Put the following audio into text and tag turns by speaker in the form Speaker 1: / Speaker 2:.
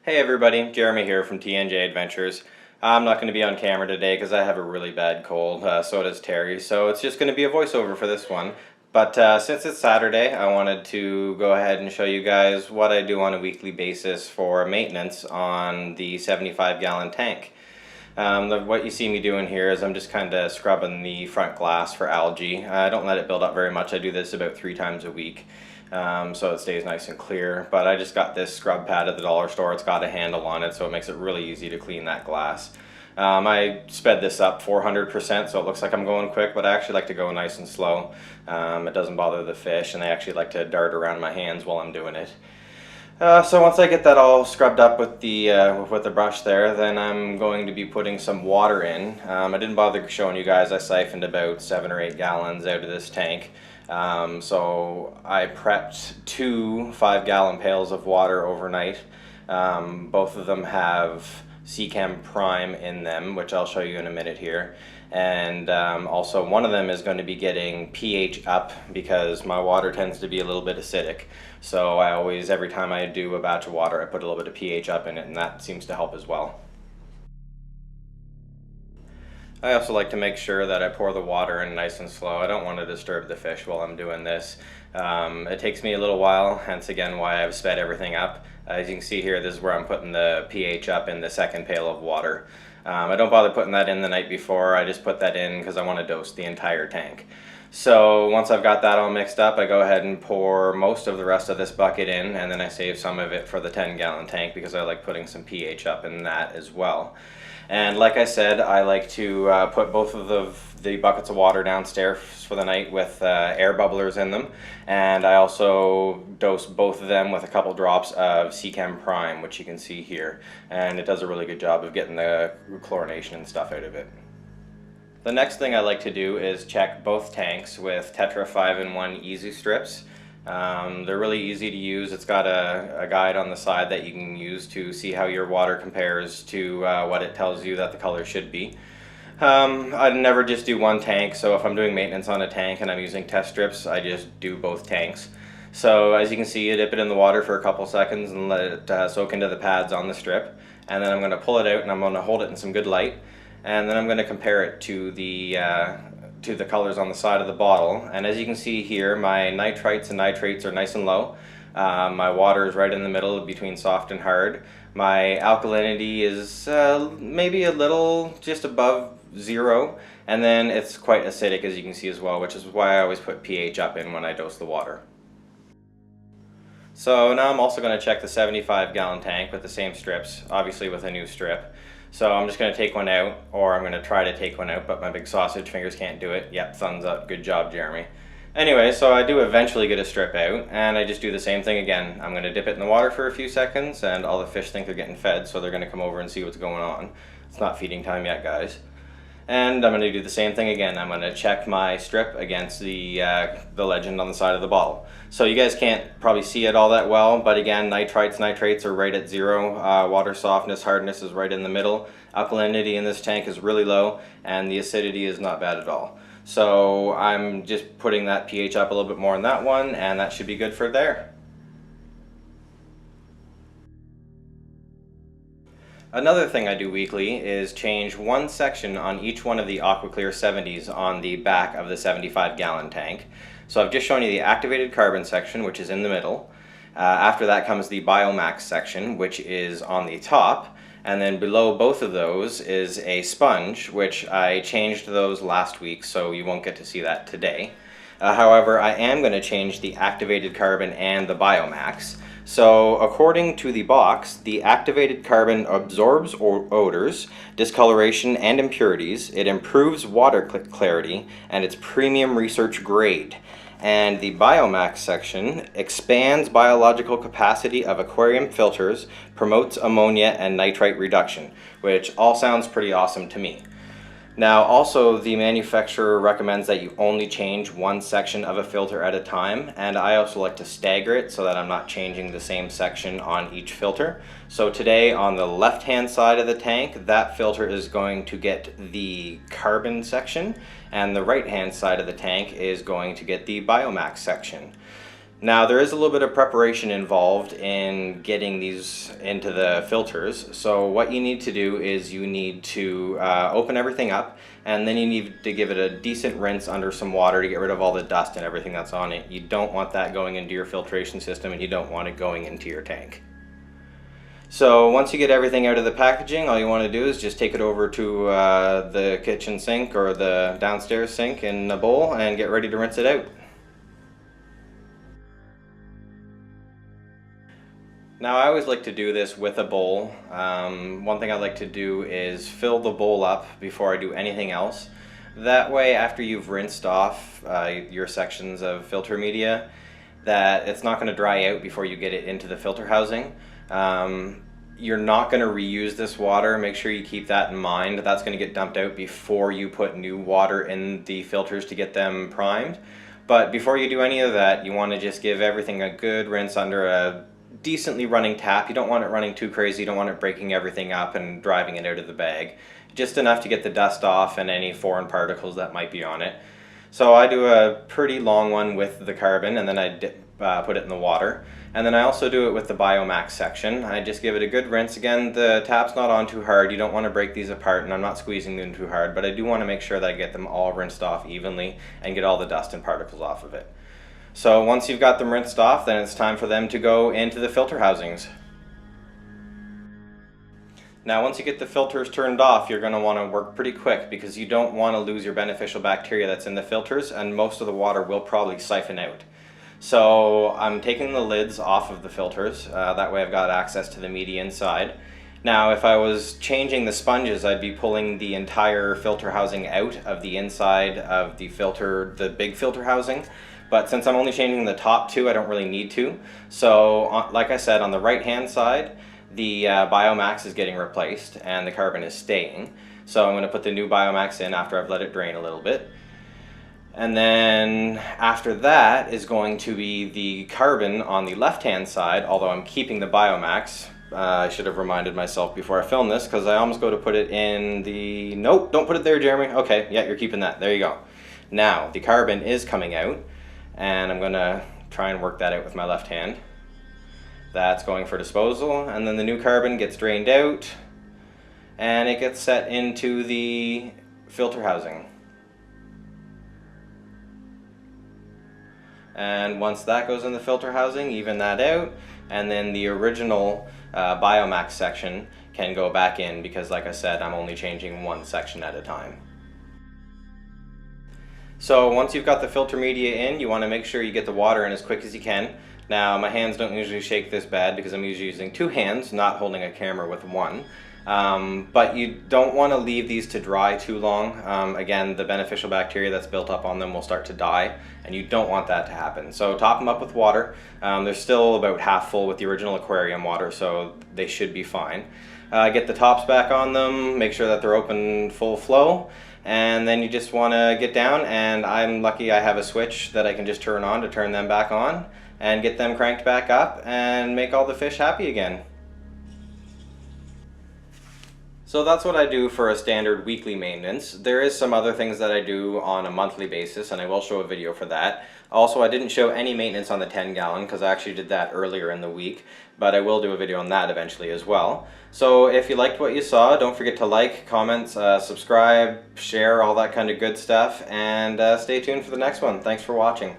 Speaker 1: Hey everybody, Jeremy here from TNJ Adventures. I'm not going to be on camera today because I have a really bad cold, so does Terry, so it's just going to be a voiceover for this one. But since it's Saturday, I wanted to go ahead and show you guys what I do on a weekly basis for maintenance on the 75-gallon tank. What you see me doing here is I'm just kind of scrubbing the front glass for algae. I don't let it build up very much. I do this about 3 times a week. So it stays nice and clear. But I just got this scrub pad at the dollar store. It's got a handle on it, so it makes it really easy to clean that glass. I sped this up 400%, so it looks like I'm going quick, but I actually like to go nice and slow. It doesn't bother the fish, and they actually like to dart around my hands while I'm doing it. So once I get that all scrubbed up with the brush there, then I'm going to be putting some water in. I didn't bother showing you guys. I siphoned about 7 or 8 gallons out of this tank. So I prepped 2 5-gallon pails of water overnight. Both of them have Seachem Prime in them, which I'll show you in a minute here. And also one of them is going to be getting pH up because my water tends to be a little bit acidic. So I always, every time I do a batch of water, I put a little bit of pH up in it, and that seems to help as well. I also like to make sure that I pour the water in nice and slow. I don't want to disturb the fish while I'm doing this. It takes me a little while, hence again why I've sped everything up. As you can see here, this is where I'm putting the pH up in the second pail of water. I don't bother putting that in the night before. I just put that in because I want to dose the entire tank. So once I've got that all mixed up, I go ahead and pour most of the rest of this bucket in, and then I save some of it for the 10-gallon tank because I like putting some pH up in that as well. And like I said, I like to put both of the buckets of water downstairs for the night with air bubblers in them. And I also dose both of them with a couple drops of Seachem Prime, which you can see here. And it does a really good job of getting the chlorination and stuff out of it. The next thing I like to do is check both tanks with Tetra 5-in-1 Easy Strips. They're really easy to use. It's got a guide on the side that you can use to see how your water compares to what it tells you that the color should be. I never just do one tank, so if I'm doing maintenance on a tank and I'm using test strips, I just do both tanks. So as you can see, you dip it in the water for a couple seconds and let it soak into the pads on the strip. And then I'm going to pull it out and I'm going to hold it in some good light. And then I'm going to compare it to the colors on the side of the bottle. And as you can see here, my nitrites and nitrates are nice and low. My water is right in the middle between soft and hard. My alkalinity is maybe a little just above 0. And then it's quite acidic, as you can see as well, which is why I always put pH up in when I dose the water. So now I'm also going to check the 75-gallon tank with the same strips, obviously with a new strip. So I'm just going to take one out, or I'm going to try to take one out, but my big sausage fingers can't do it. Yep, thumbs up. Good job, Jeremy. Anyway, so I do eventually get a strip out, and I just do the same thing again. I'm going to dip it in the water for a few seconds, and all the fish think they're getting fed, so they're going to come over and see what's going on. It's not feeding time yet, guys. And I'm going to do the same thing again. I'm going to check my strip against the legend on the side of the bottle. So you guys can't probably see it all that well, but again, nitrates are right at 0. Water softness, hardness is right in the middle. Alkalinity in this tank is really low, and the acidity is not bad at all. So I'm just putting that pH up a little bit more on that one, and that should be good for there. Another thing I do weekly is change one section on each one of the AquaClear 70s on the back of the 75-gallon tank. So I've just shown you the activated carbon section, which is in the middle. After that comes the biomax section, which is on the top. And then below both of those is a sponge, which I changed those last week, so you won't get to see that today. However, I am going to change the activated carbon and the biomax. So according to the box, the activated carbon absorbs odors, discoloration, and impurities. It improves water clarity, and it's premium research grade. And the biomax section expands biological capacity of aquarium filters, promotes ammonia and nitrite reduction, which all sounds pretty awesome to me. Now also the manufacturer recommends that you only change one section of a filter at a time, and I also like to stagger it so that I'm not changing the same section on each filter. So today on the left hand side of the tank, that filter is going to get the carbon section, and the right hand side of the tank is going to get the biomax section. Now there is a little bit of preparation involved in getting these into the filters. So what you need to do is you need to open everything up, and then you need to give it a decent rinse under some water to get rid of all the dust and everything that's on it. You don't want that going into your filtration system, and you don't want it going into your tank. So once you get everything out of the packaging, all you want to do is just take it over to the kitchen sink or the downstairs sink in a bowl and get ready to rinse it out. Now I always like to do this with a bowl. One thing I like to do is fill the bowl up before I do anything else. That way, after you've rinsed off your sections of filter media, that it's not going to dry out before you get it into the filter housing. You're not going to reuse this water. Make sure you keep that in mind. That's going to get dumped out before you put new water in the filters to get them primed. But before you do any of that, you want to just give everything a good rinse under a decently running tap. You don't want it running too crazy. You don't want it breaking everything up and driving it out of the bag. Just enough to get the dust off and any foreign particles that might be on it. So I do a pretty long one with the carbon, and then I put it in the water. And then I also do it with the biomax section. I just give it a good rinse. Again, the tap's not on too hard. You don't want to break these apart, and I'm not squeezing them too hard, but I do want to make sure that I get them all rinsed off evenly and get all the dust and particles off of it. So once you've got them rinsed off, then it's time for them to go into the filter housings. Now once you get the filters turned off, you're going to want to work pretty quick because you don't want to lose your beneficial bacteria that's in the filters, and most of the water will probably siphon out. So I'm taking the lids off of the filters, that way I've got access to the media inside. Now if I was changing the sponges, I'd be pulling the entire filter housing out of the inside of the filter, the big filter housing. But since I'm only changing the top two, I don't really need to. So like I said, on the right hand side, the biomax is getting replaced and the carbon is staying. So I'm going to put the new biomax in after I've let it drain a little bit. And then after that is going to be the carbon on the left hand side, although I'm keeping the biomax. I should have reminded myself before I filmed this because I almost go to put it in the... Nope, don't put it there, Jeremy. Okay, yeah, you're keeping that. There you go. Now, the carbon is coming out, and I'm going to try and work that out with my left hand. That's going for disposal, and then the new carbon gets drained out, and it gets set into the filter housing. And once that goes in the filter housing, even that out, and then the original biomax section can go back in because, like I said, I'm only changing one section at a time. So once you've got the filter media in, you want to make sure you get the water in as quick as you can. Now my hands don't usually shake this bad because I'm usually using two hands, not holding a camera with one. But you don't want to leave these to dry too long. Again, the beneficial bacteria that's built up on them will start to die, and you don't want that to happen. So top them up with water. They're still about half full with the original aquarium water, so they should be fine. Get the tops back on them, make sure that they're open full flow, and then you just want to get down, and I'm lucky I have a switch that I can just turn on to turn them back on and get them cranked back up and make all the fish happy again. So that's what I do for a standard weekly maintenance. There is some other things that I do on a monthly basis, and I will show a video for that. Also, I didn't show any maintenance on the 10-gallon because I actually did that earlier in the week, but I will do a video on that eventually as well. So if you liked what you saw, don't forget to like, comment, subscribe, share, all that kind of good stuff, and stay tuned for the next one. Thanks for watching.